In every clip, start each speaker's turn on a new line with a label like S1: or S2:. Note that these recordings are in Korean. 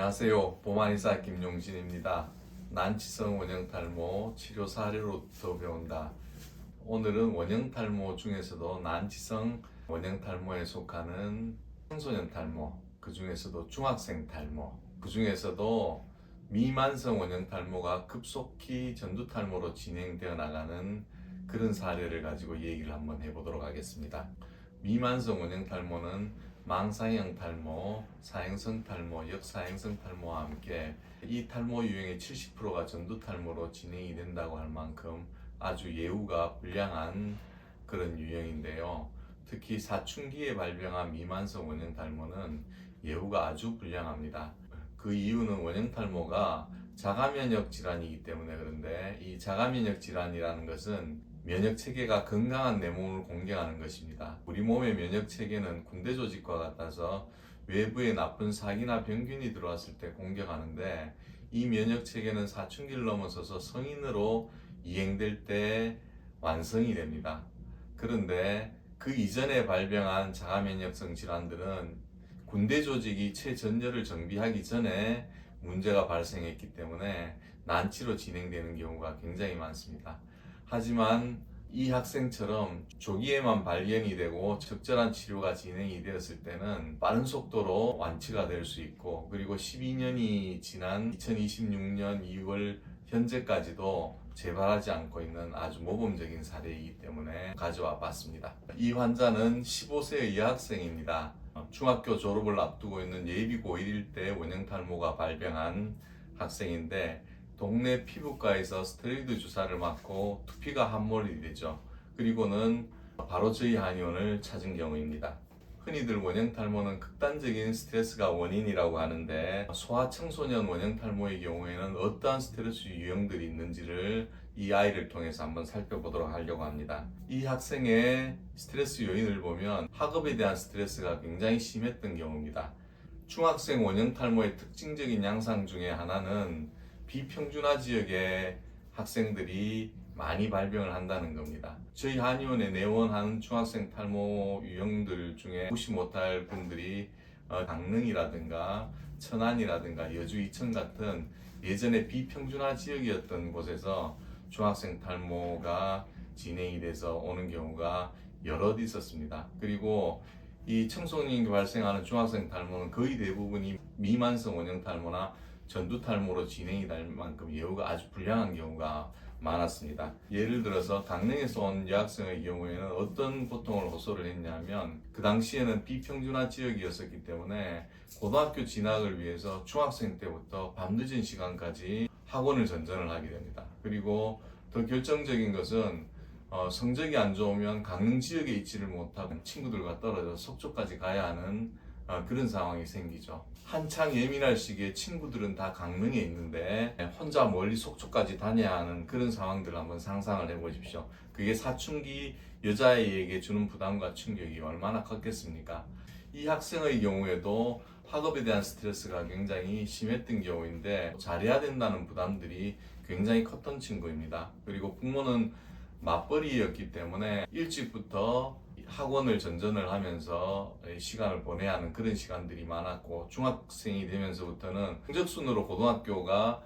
S1: 안녕하세요. 보만의사 김용진입니다. 난치성 원형탈모 치료 사례로부터 배운다. 오늘은 원형탈모 중에서도 난치성 원형탈모에 속하는 청소년 탈모, 그 중에서도 중학생 탈모, 그 중에서도 미만성 원형탈모가 급속히 전두탈모로 진행되어 나가는 그런 사례를 가지고 얘기를 한번 해보도록 하겠습니다. 미만성 원형탈모는 망사형 탈모, 사행성 탈모, 역사행성 탈모와 함께 이 탈모 유형의 70%가 전두탈모로 진행이 된다고 할 만큼 아주 예후가 불량한 그런 유형인데요. 특히 사춘기에 발병한 미만성 원형탈모는 예후가 아주 불량합니다. 그 이유는 원형탈모가 자가면역 질환이기 때문에 그런데 이 자가면역 질환이라는 것은 면역 체계가 건강한 내 몸을 공격하는 것입니다. 우리 몸의 면역 체계는 군대 조직과 같아서 외부에 나쁜 사기나 병균이 들어왔을 때 공격하는데 이 면역 체계는 사춘기를 넘어서서 성인으로 이행될 때 완성이 됩니다. 그런데 그 이전에 발병한 자가면역성 질환들은 군대 조직이 체전열을 정비하기 전에 문제가 발생했기 때문에 난치로 진행되는 경우가 굉장히 많습니다. 하지만 이 학생처럼 조기에만 발견이 되고 적절한 치료가 진행이 되었을 때는 빠른 속도로 완치가 될 수 있고, 그리고 12년이 지난 2026년 2월 현재까지도 재발하지 않고 있는 아주 모범적인 사례이기 때문에 가져와 봤습니다. 이 환자는 15세의 여학생입니다. 중학교 졸업을 앞두고 있는 예비 고1일 때 원형탈모가 발병한 학생인데 동네 피부과에서 스테로이드 주사를 맞고 두피가 함몰이 되죠. 그리고는 바로 저희 한의원을 찾은 경우입니다. 흔히들 원형탈모는 극단적인 스트레스가 원인이라고 하는데 소아청소년 원형탈모의 경우에는 어떠한 스트레스 유형들이 있는지를 이 아이를 통해서 한번 살펴보도록 하려고 합니다. 이 학생의 스트레스 요인을 보면 학업에 대한 스트레스가 굉장히 심했던 경우입니다. 중학생 원형탈모의 특징적인 양상 중에 하나는 비평준화 지역의 학생들이 많이 발병을 한다는 겁니다. 저희 한의원에 내원하는 중학생 탈모 유형들 중에 무시 못할 분들이 강릉이라든가 천안이라든가 여주 이천 같은 예전에 비평준화 지역이었던 곳에서 중학생 탈모가 진행이 돼서 오는 경우가 여럿 있었습니다. 그리고 이 청소년기 발생하는 중학생 탈모는 거의 대부분이 미만성 원형 탈모나 전두 탈모로 진행이 될 만큼 예후가 아주 불량한 경우가 많았습니다. 예를 들어서 강릉에서 온 여학생의 경우에는 어떤 고통을 호소를 했냐면 그 당시에는 비평준화 지역이었기 때문에 고등학교 진학을 위해서 중학생 때부터 밤늦은 시간까지 학원을 전전을 하게 됩니다. 그리고 더 결정적인 것은 성적이 안 좋으면 강릉 지역에 있지를 못하고 친구들과 떨어져 속초까지 가야 하는 그런 상황이 생기죠. 한창 예민할 시기에 친구들은 다 강릉에 있는데 혼자 멀리 속초까지 다녀야 하는 그런 상황들을 한번 상상을 해보십시오. 그게 사춘기 여자아이에게 주는 부담과 충격이 얼마나 컸겠습니까? 이 학생의 경우에도 학업에 대한 스트레스가 굉장히 심했던 경우인데 잘해야 된다는 부담들이 굉장히 컸던 친구입니다. 그리고 부모는 맞벌이였기 때문에 일찍부터 학원을 전전을 하면서 시간을 보내야 하는 그런 시간들이 많았고, 중학생이 되면서부터는 성적순으로 고등학교가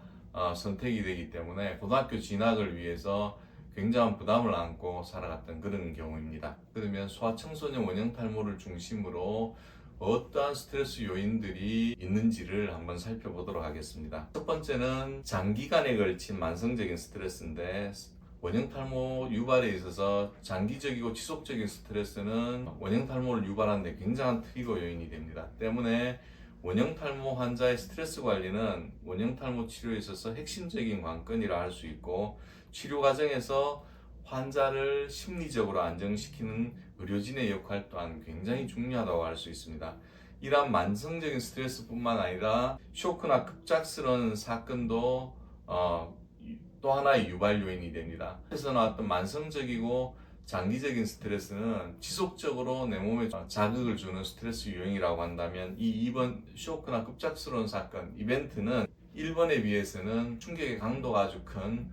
S1: 선택이 되기 때문에 고등학교 진학을 위해서 굉장한 부담을 안고 살아갔던 그런 경우입니다. 그러면 소아청소년 원형탈모를 중심으로 어떠한 스트레스 요인들이 있는지를 한번 살펴보도록 하겠습니다. 첫 번째는 장기간에 걸친 만성적인 스트레스인데, 원형탈모 유발에 있어서 장기적이고 지속적인 스트레스는 원형탈모를 유발하는 데 굉장한 트리거 요인이 됩니다. 때문에 원형탈모 환자의 스트레스 관리는 원형탈모 치료에 있어서 핵심적인 관건이라 할 수 있고, 치료 과정에서 환자를 심리적으로 안정시키는 의료진의 역할 또한 굉장히 중요하다고 할 수 있습니다. 이러한 만성적인 스트레스뿐만 아니라 쇼크나 급작스러운 사건도 또 하나의 유발 요인이 됩니다. 그래서 나왔던 만성적이고 장기적인 스트레스는 지속적으로 내 몸에 자극을 주는 스트레스 유형이라고 한다면, 이 2번 쇼크나 급작스러운 사건, 이벤트는 1번에 비해서는 충격의 강도가 아주 큰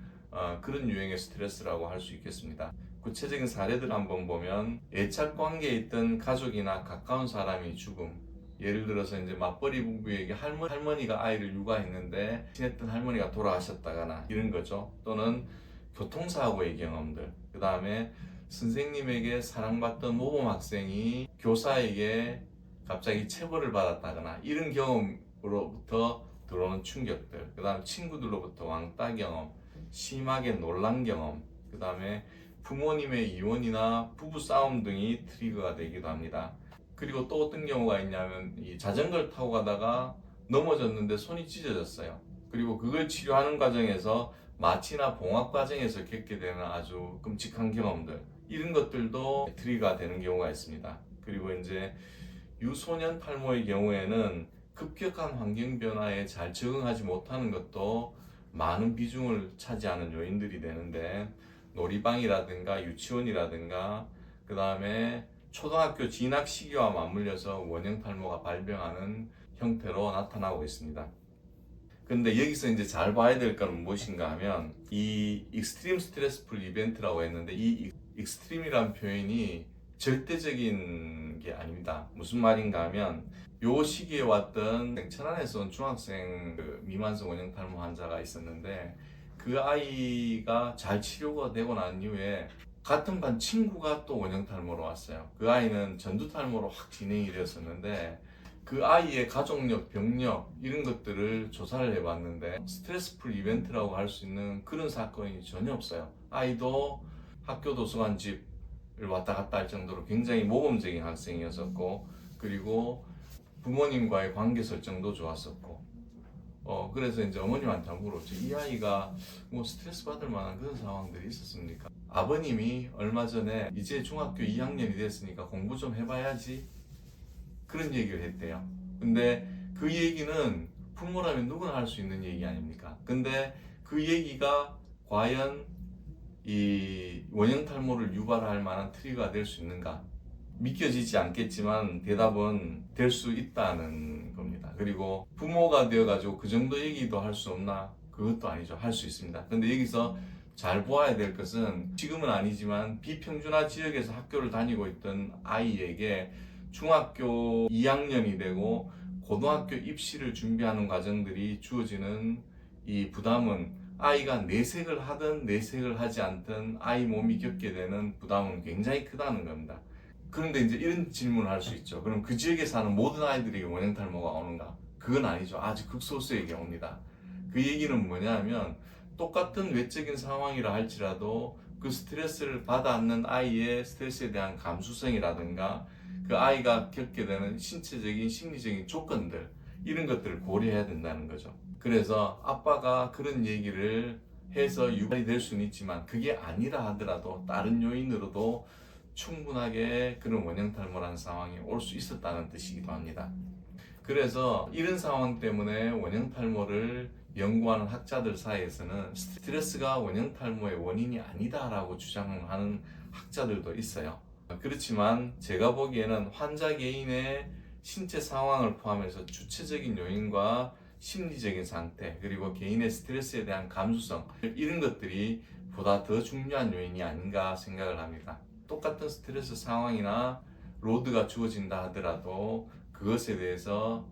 S1: 그런 유형의 스트레스라고 할 수 있겠습니다. 구체적인 사례들 한번 보면 애착 관계에 있던 가족이나 가까운 사람이 죽음, 예를 들어서 이제 맞벌이 부부에게 할머니가 아이를 육아했는데 친했던 할머니가 돌아가셨다거나 이런 거죠. 또는 교통사고의 경험들. 그 다음에 선생님에게 사랑받던 모범 학생이 교사에게 갑자기 체벌을 받았다거나 이런 경험으로부터 들어오는 충격들. 그 다음에 친구들로부터 왕따 경험, 심하게 놀란 경험. 그 다음에 부모님의 이혼이나 부부 싸움 등이 트리거가 되기도 합니다. 그리고 또 어떤 경우가 있냐면 이 자전거를 타고 가다가 넘어졌는데 손이 찢어졌어요. 그리고 그걸 치료하는 과정에서 마취나 봉합 과정에서 겪게 되는 아주 끔찍한 경험들, 이런 것들도 트리거가 되는 경우가 있습니다. 그리고 이제 유소년 탈모의 경우에는 급격한 환경 변화에 잘 적응하지 못하는 것도 많은 비중을 차지하는 요인들이 되는데, 놀이방이라든가 유치원이라든가 그 다음에 초등학교 진학 시기와 맞물려서 원형 탈모가 발병하는 형태로 나타나고 있습니다. 근데 여기서 이제 잘 봐야 될 거는 무엇인가 하면, 이 익스트림 스트레스풀 이벤트라고 했는데 이 익스트림이라는 표현이 절대적인 게 아닙니다. 무슨 말인가 하면, 요 시기에 왔던 천안에서 온 중학생 미만성 원형 탈모 환자가 있었는데, 그 아이가 잘 치료가 되고 난 이후에 같은 반 친구가 또 원형 탈모로 왔어요. 그 아이는 전두 탈모로 확 진행이 되었었는데, 그 아이의 가족력, 병력 이런 것들을 조사를 해봤는데 스트레스풀 이벤트라고 할 수 있는 그런 사건이 전혀 없어요. 아이도 학교 도서관 집을 왔다 갔다 할 정도로 굉장히 모범적인 학생이었었고, 그리고 부모님과의 관계 설정도 좋았었고, 그래서 이제 어머님한테 물었죠. 이 아이가 뭐 스트레스 받을 만한 그런 상황들이 있었습니까? 아버님이 얼마 전에 이제 중학교 2학년이 됐으니까 공부 좀 해봐야지, 그런 얘기를 했대요. 근데 그 얘기는 부모라면 누구나 할 수 있는 얘기 아닙니까? 근데 그 얘기가 과연 이 원형 탈모를 유발할 만한 트리거가 될 수 있는가? 믿겨지지 않겠지만 대답은 될 수 있다는 겁니다. 그리고 부모가 되어가지고 그 정도 얘기도 할 수 없나? 그것도 아니죠. 할 수 있습니다. 근데 여기서 잘 보아야 될 것은, 지금은 아니지만 비평준화 지역에서 학교를 다니고 있던 아이에게 중학교 2학년이 되고 고등학교 입시를 준비하는 과정들이 주어지는 이 부담은, 아이가 내색을 하든 내색을 하지 않든 아이 몸이 겪게 되는 부담은 굉장히 크다는 겁니다. 그런데 이제 이런 질문을 할 수 있죠. 그럼 그 지역에 사는 모든 아이들에게 원형 탈모가 오는가? 그건 아니죠. 아주 극소수의 경우입니다. 그 얘기는 뭐냐면, 똑같은 외적인 상황이라 할지라도 그 스트레스를 받아안는 아이의 스트레스에 대한 감수성이라든가 그 아이가 겪게 되는 신체적인 심리적인 조건들, 이런 것들을 고려해야 된다는 거죠. 그래서 아빠가 그런 얘기를 해서 유발이 될 수는 있지만, 그게 아니라 하더라도 다른 요인으로도 충분하게 그런 원형 탈모라는 상황이 올 수 있었다는 뜻이기도 합니다. 그래서 이런 상황 때문에 원형 탈모를 연구하는 학자들 사이에서는 스트레스가 원형 탈모의 원인이 아니다라고 주장하는 학자들도 있어요. 그렇지만 제가 보기에는 환자 개인의 신체 상황을 포함해서 주체적인 요인과 심리적인 상태, 그리고 개인의 스트레스에 대한 감수성, 이런 것들이 보다 더 중요한 요인이 아닌가 생각을 합니다. 똑같은 스트레스 상황이나 로드가 주어진다 하더라도 그것에 대해서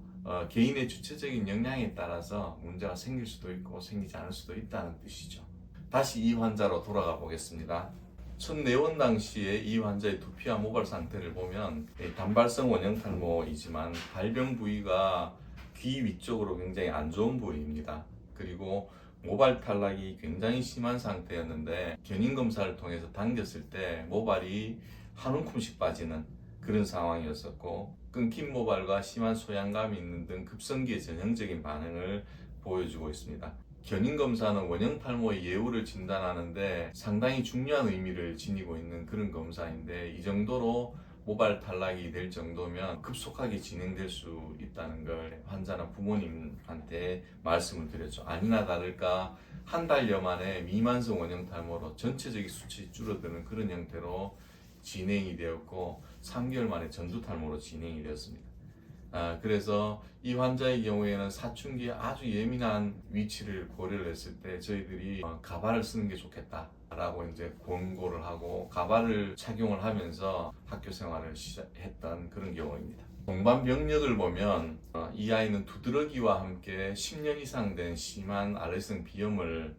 S1: 개인의 주체적인 역량에 따라서 문제가 생길 수도 있고 생기지 않을 수도 있다는 뜻이죠. 다시 이 환자로 돌아가 보겠습니다. 첫 내원 당시에 이 환자의 두피와 모발 상태를 보면 단발성 원형 탈모이지만 발병 부위가 귀 위쪽으로 굉장히 안 좋은 부위입니다. 그리고 모발 탈락이 굉장히 심한 상태였는데 견인 검사를 통해서 당겼을 때 모발이 한 움큼씩 빠지는 그런 상황이었었고, 끊긴 모발과 심한 소양감이 있는 등 급성기의 전형적인 반응을 보여주고 있습니다. 견인 검사는 원형 탈모의 예후를 진단하는데 상당히 중요한 의미를 지니고 있는 그런 검사인데, 이 정도로 모발 탈락이 될 정도면 급속하게 진행될 수 있다는 걸 환자나 부모님한테 말씀을 드렸죠. 아니나 다를까 한 달여 만에 미만성 원형 탈모로 전체적인 수치 줄어드는 그런 형태로 진행이 되었고, 3개월 만에 전두 탈모로 진행이 되었습니다. 그래서 이 환자의 경우에는 사춘기에 아주 예민한 위치를 고려를 했을 때 저희들이 가발을 쓰는 게 좋겠다라고 이제 권고를 하고 가발을 착용을 하면서 학교 생활을 시작했던 그런 경우입니다. 동반 병력을 보면 이 아이는 두드러기와 함께 10년 이상 된 심한 알레르기성 비염을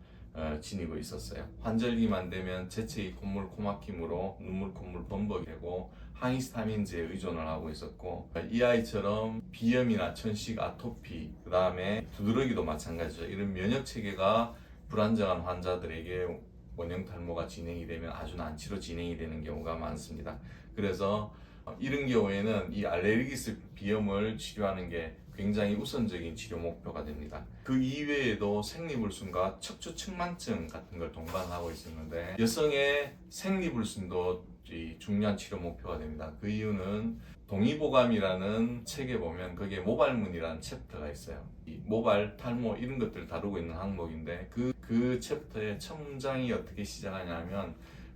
S1: 지니고 있었어요. 환절기만 되면 재채기, 콧물, 코막힘으로 눈물, 콧물, 범벅이 되고 항히스타민제에 의존을 하고 있었고, 이 아이처럼 비염이나 천식, 아토피, 그 다음에 두드러기도 마찬가지죠. 이런 면역 체계가 불안정한 환자들에게 원형 탈모가 진행이 되면 아주 난치로 진행이 되는 경우가 많습니다. 그래서 이런 경우에는 이 알레르기성 비염을 치료하는 게 굉장히 우선적인 치료 목표가 됩니다. 그 이외에도 생리불순과 척추측만증 같은 걸 동반하고 있었는데, 여성의 생리불순도 중요한 치료 목표가 됩니다. 그 이유는 동의보감이라는 책에 보면 거기에 모발문이라는 챕터가 있어요. 이 모발, 탈모 이런 것들을 다루고 있는 항목인데, 그 챕터의 첫 문장이 어떻게 시작하냐면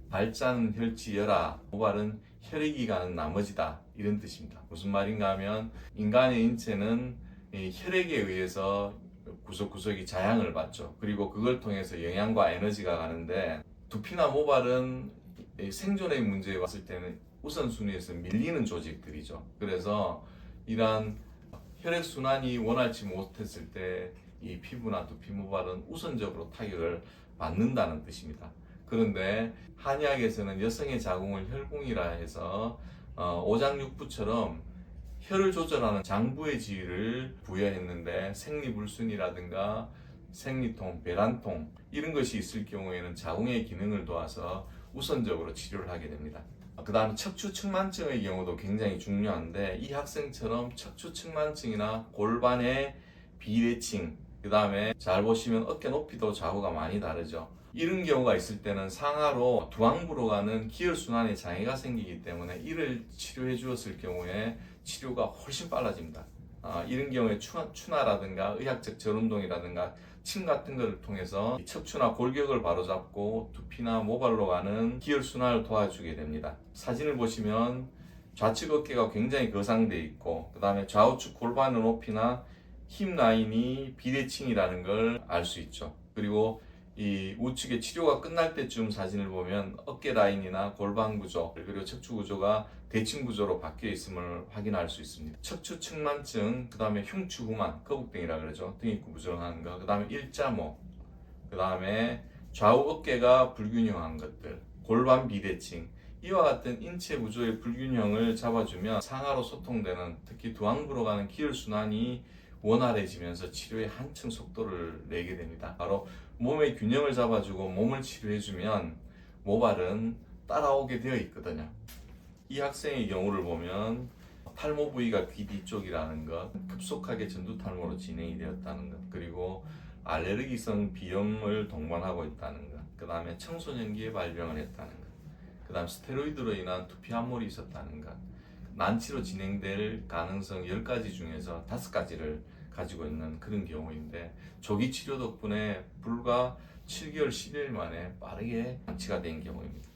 S1: 발자는 혈지여라, 모발은 혈액이 가는 나머지다, 이런 뜻입니다. 무슨 말인가 하면 인간의 인체는 혈액에 의해서 구석구석이 자양을 받죠. 그리고 그걸 통해서 영양과 에너지가 가는데, 두피나 모발은 생존의 문제에 왔을 때는 우선순위에서 밀리는 조직들이죠. 그래서 이러한 혈액순환이 원활치 못했을 때 이 피부나 두피, 모발은 우선적으로 타격을 받는다는 뜻입니다. 그런데 한의학에서는 여성의 자궁을 혈궁이라 해서 오장육부처럼 혈을 조절하는 장부의 지위를 부여했는데, 생리불순이라든가 생리통, 배란통 이런 것이 있을 경우에는 자궁의 기능을 도와서 우선적으로 치료를 하게 됩니다. 그 다음 척추측만증의 경우도 굉장히 중요한데, 이 학생처럼 척추측만증이나 골반의 비대칭, 그 다음에 잘 보시면 어깨 높이도 좌우가 많이 다르죠. 이런 경우가 있을 때는 상하로 두항부로 가는 기혈순환에 장애가 생기기 때문에 이를 치료해 주었을 경우에 치료가 훨씬 빨라집니다. 이런 경우에 추나라든가 의학적 절운동이라든가 침 같은 것을 통해서 척추나 골격을 바로잡고 두피나 모발로 가는 기혈순환을 도와주게 됩니다. 사진을 보시면 좌측 어깨가 굉장히 거상되어 있고, 그 다음에 좌우측 골반의 높이나 힙 라인이 비대칭이라는 걸 알 수 있죠. 그리고 이 우측의 치료가 끝날 때쯤 사진을 보면 어깨 라인이나 골반 구조, 그리고 척추 구조가 대칭 구조로 바뀌어 있음을 확인할 수 있습니다. 척추 측만증, 그 다음에 흉추 후만, 거북등이라 그러죠. 등 있고 부정한 거, 그 다음에 일자모, 그 다음에 좌우 어깨가 불균형한 것들, 골반 비대칭, 이와 같은 인체 구조의 불균형을 잡아주면 상하로 소통되는, 특히 두항부로 가는 기혈순환이 원활해지면서 치료의 한층 속도를 내게 됩니다. 바로 몸의 균형을 잡아주고 몸을 치료해주면 모발은 따라오게 되어 있거든요. 이 학생의 경우를 보면 탈모 부위가 귀 뒤쪽이라는 것, 급속하게 전두 탈모로 진행이 되었다는 것, 그리고 알레르기성 비염을 동반하고 있다는 것, 그 다음에 청소년기에 발병을 했다는 것, 그 다음 스테로이드로 인한 두피 함몰이 있었다는 것, 난치로 진행될 가능성 10가지 중에서 5가지를 가지고 있는 그런 경우인데, 조기 치료 덕분에 불과 7개월, 11일 만에 빠르게 완치가 된 경우입니다.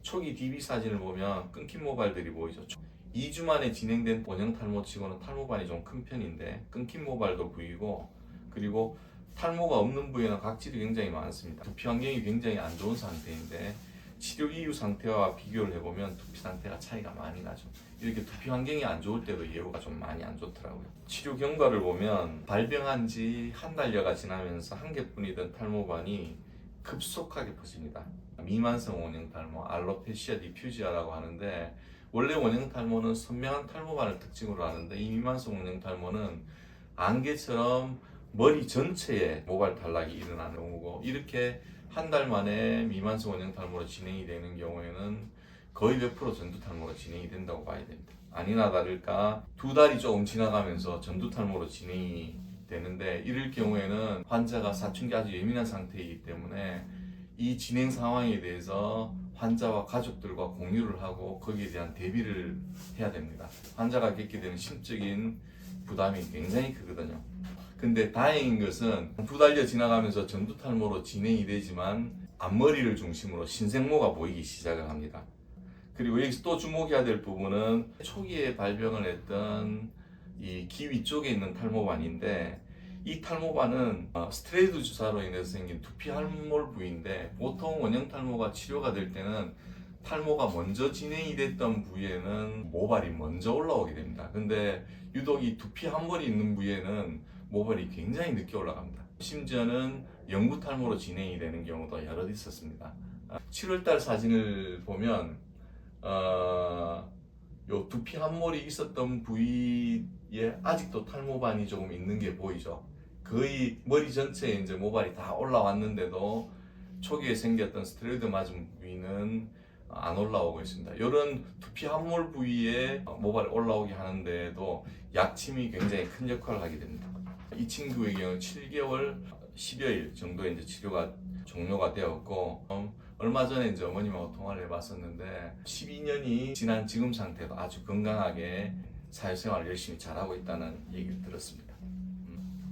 S1: 초기 DB 사진을 보면 끊긴 모발들이 보이죠. 2주 만에 진행된 원형 탈모치고는 탈모반이 좀 큰 편인데 끊긴 모발도 보이고, 그리고 탈모가 없는 부위에는 각질이 굉장히 많습니다. 두피 환경이 굉장히 안 좋은 상태인데 치료 이후 상태와 비교를 해보면 두피 상태가 차이가 많이 나죠. 이렇게 두피 환경이 안 좋을 때도 예후가 좀 많이 안 좋더라고요. 치료 경과를 보면 발병한 지 한 달여가 지나면서 한 개뿐이던 탈모반이 급속하게 퍼집니다. 미만성 원형 탈모, 알로페시아 디퓨지아라고 하는데, 원래 원형 탈모는 선명한 탈모반을 특징으로 하는데, 이 미만성 원형 탈모는 안개처럼 머리 전체에 모발 탈락이 일어나는 경우고, 이렇게 한 달 만에 미만성 원형 탈모로 진행이 되는 경우에는 거의 100% 전두 탈모로 진행이 된다고 봐야 됩니다. 아니나 다를까 2달이 조금 지나가면서 전두 탈모로 진행이 되는데, 이럴 경우에는 환자가 사춘기 아주 예민한 상태이기 때문에 이 진행 상황에 대해서 환자와 가족들과 공유를 하고 거기에 대한 대비를 해야 됩니다. 환자가 겪게 되는 심적인 부담이 굉장히 크거든요. 근데 다행인 것은 2달여 지나가면서 전두 탈모로 진행이 되지만 앞머리를 중심으로 신생모가 보이기 시작을 합니다. 그리고 여기서 또 주목해야 될 부분은 초기에 발병을 했던 이 귀 위쪽에 있는 탈모반인데, 이 탈모반은 스테로이드 주사로 인해서 생긴 두피 함몰 부위인데, 보통 원형 탈모가 치료가 될 때는 탈모가 먼저 진행이 됐던 부위에는 모발이 먼저 올라오게 됩니다. 근데 유독 이 두피 한 머리 있는 부위에는 모발이 굉장히 늦게 올라갑니다. 심지어는 영구 탈모로 진행이 되는 경우도 여럿 있었습니다. 7월달 사진을 보면 요 두피 한 머리 있었던 부위에 아직도 탈모반이 조금 있는 게 보이죠. 거의 머리 전체에 이제 모발이 다 올라왔는데도 초기에 생겼던 스테로이드 맞은 부위는 안 올라오고 있습니다. 이런 두피 함몰 부위에 모발이 올라오게 하는데도 약침이 굉장히 큰 역할을 하게 됩니다. 이 친구의 경우 7개월 10여일 정도 이제 치료가 종료가 되었고, 얼마 전에 이제 어머님하고 통화를 해봤었는데 12년이 지난 지금 상태도 아주 건강하게 사회생활을 열심히 잘하고 있다는 얘기를 들었습니다.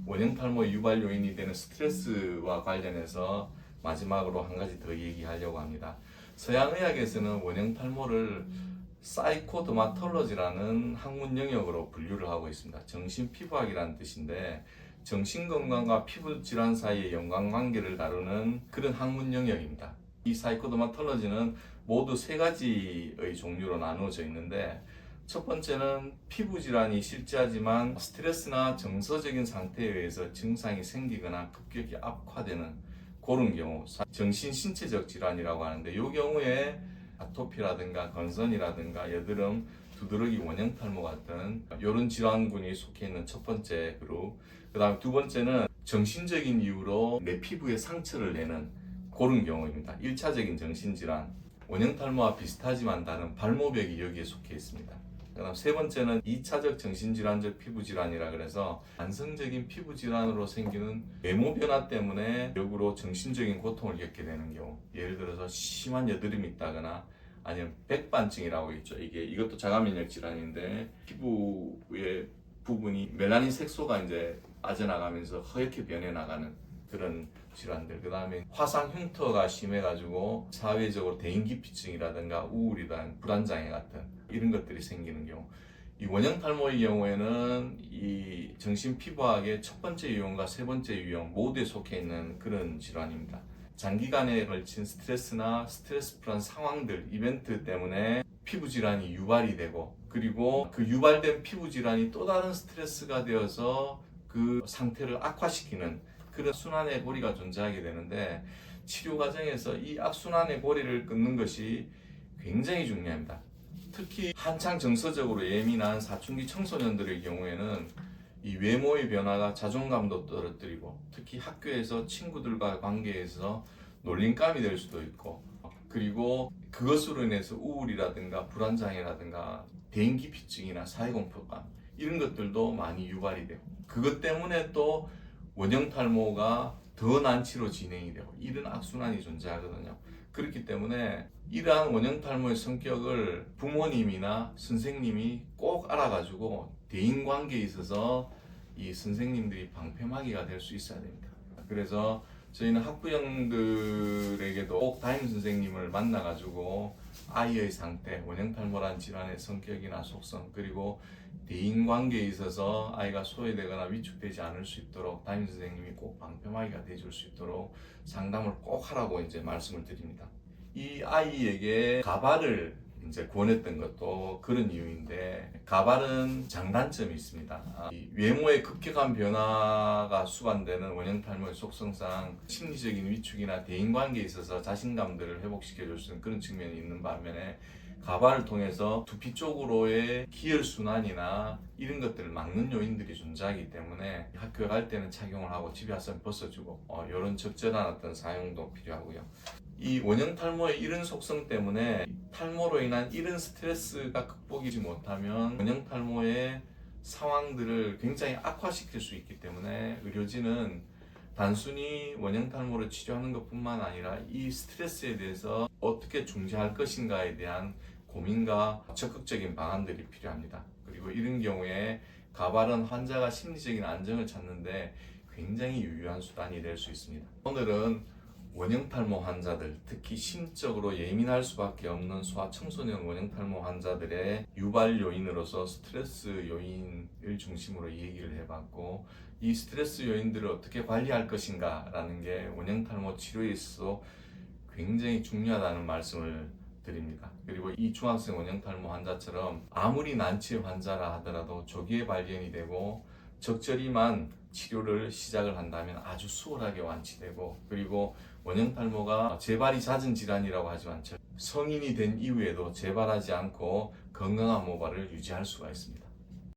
S1: 원형 탈모의 유발 요인이 되는 스트레스와 관련해서 마지막으로 한 가지 더 얘기하려고 합니다. 서양의학에서는 원형 탈모를 사이코더마톨로지라는 학문 영역으로 분류를 하고 있습니다. 정신피부학이라는 뜻인데 정신건강과 피부질환 사이의 연관관계를 다루는 그런 학문 영역입니다. 이 사이코더마톨로지는 모두 세 가지의 종류로 나누어져 있는데, 첫 번째는 피부질환이 실제하지만 스트레스나 정서적인 상태에 의해서 증상이 생기거나 급격히 악화되는 그런 경우, 정신신체적 질환이라고 하는데, 이 경우에 아토피라든가 건선이라든가 여드름, 두드러기, 원형 탈모 같은 이런 질환군이 속해 있는 첫 번째 그룹. 그 다음에 두 번째는 정신적인 이유로 내 피부에 상처를 내는 그런 경우입니다. 1차적인 정신질환, 원형 탈모와 비슷하지만 다른 발모벽이 여기에 속해 있습니다. 그 다음 세 번째는 2차적 정신질환적 피부질환이라 그래서 만성적인 피부질환으로 생기는 외모 변화 때문에 역으로 정신적인 고통을 겪게 되는 경우, 예를 들어서 심한 여드름이 있다거나 아니면 백반증이라고 있죠. 이것도 자가면역 질환인데 피부의 부분이 멜라닌 색소가 이제 빠져나가면서 허옇게 변해나가는 그런 질환들. 그 다음에 화상 흉터가 심해가지고 사회적으로 대인기피증이라든가 우울이나 불안장애 같은 이런 것들이 생기는 경우, 이 원형 탈모의 경우에는 이 정신피부학의 첫 번째 유형과 세 번째 유형 모두에 속해 있는 그런 질환입니다. 장기간에 걸친 스트레스나 스트레스 풀한 상황들, 이벤트 때문에 피부 질환이 유발이 되고, 그리고 그 유발된 피부 질환이 또 다른 스트레스가 되어서 그 상태를 악화시키는 그런 순환의 고리가 존재하게 되는데, 치료 과정에서 이 악순환의 고리를 끊는 것이 굉장히 중요합니다. 특히 한창 정서적으로 예민한 사춘기 청소년들의 경우에는 이 외모의 변화가 자존감도 떨어뜨리고, 특히 학교에서 친구들과 관계에서 놀림감이 될 수도 있고, 그리고 그것으로 인해서 우울이라든가 불안장애라든가 대인기피증이나 사회공포감 이런 것들도 많이 유발이 되고, 그것 때문에 또 원형 탈모가 더 난치로 진행이 되고 이런 악순환이 존재하거든요. 그렇기 때문에 이러한 원형 탈모의 성격을 부모님이나 선생님이 꼭 알아가지고 대인관계에 있어서 이 선생님들이 방패막이가 될 수 있어야 됩니다. 그래서 저희는 학부형들에게도 꼭 담임 선생님을 만나가지고 아이의 상태, 원형 탈모란 질환의 성격이나 속성, 그리고 대인관계에 있어서 아이가 소외되거나 위축되지 않을 수 있도록 담임 선생님이 꼭 방패막이가 돼줄 수 있도록 상담을 꼭 하라고 이제 말씀을 드립니다. 이 아이에게 가발을 이제 권했던 것도 그런 이유인데, 가발은 장단점이 있습니다. 이 외모의 급격한 변화가 수반되는 원형 탈모의 속성상 심리적인 위축이나 대인관계에 있어서 자신감들을 회복시켜줄 수 있는 그런 측면이 있는 반면에, 가발을 통해서 두피 쪽으로의 기혈순환이나 이런 것들을 막는 요인들이 존재하기 때문에 학교에 갈 때는 착용을 하고 집에 와서는 벗어주고 이런 적절한 어떤 사용도 필요하고요. 이 원형 탈모의 이런 속성 때문에 탈모로 인한 이런 스트레스가 극복이지 못하면 원형 탈모의 상황들을 굉장히 악화시킬 수 있기 때문에, 의료진은 단순히 원형 탈모를 치료하는 것뿐만 아니라 이 스트레스에 대해서 어떻게 중재할 것인가에 대한 고민과 적극적인 방안들이 필요합니다. 그리고 이런 경우에 가발은 환자가 심리적인 안정을 찾는데 굉장히 유효한 수단이 될 수 있습니다. 오늘은 원형 탈모 환자들, 특히 심적으로 예민할 수밖에 없는 소아청소년 원형 탈모 환자들의 유발 요인으로서 스트레스 요인을 중심으로 얘기를 해봤고, 이 스트레스 요인들을 어떻게 관리할 것인가 라는 게 원형 탈모 치료에 있어서 굉장히 중요하다는 말씀을 드립니다. 그리고 이 중학생 원형탈모 환자처럼 아무리 난치 환자라 하더라도 조기에 발견이 되고 적절히만 치료를 시작을 한다면 아주 수월하게 완치되고, 그리고 원형탈모가 재발이 잦은 질환이라고 하지만 성인이 된 이후에도 재발하지 않고 건강한 모발을 유지할 수가 있습니다.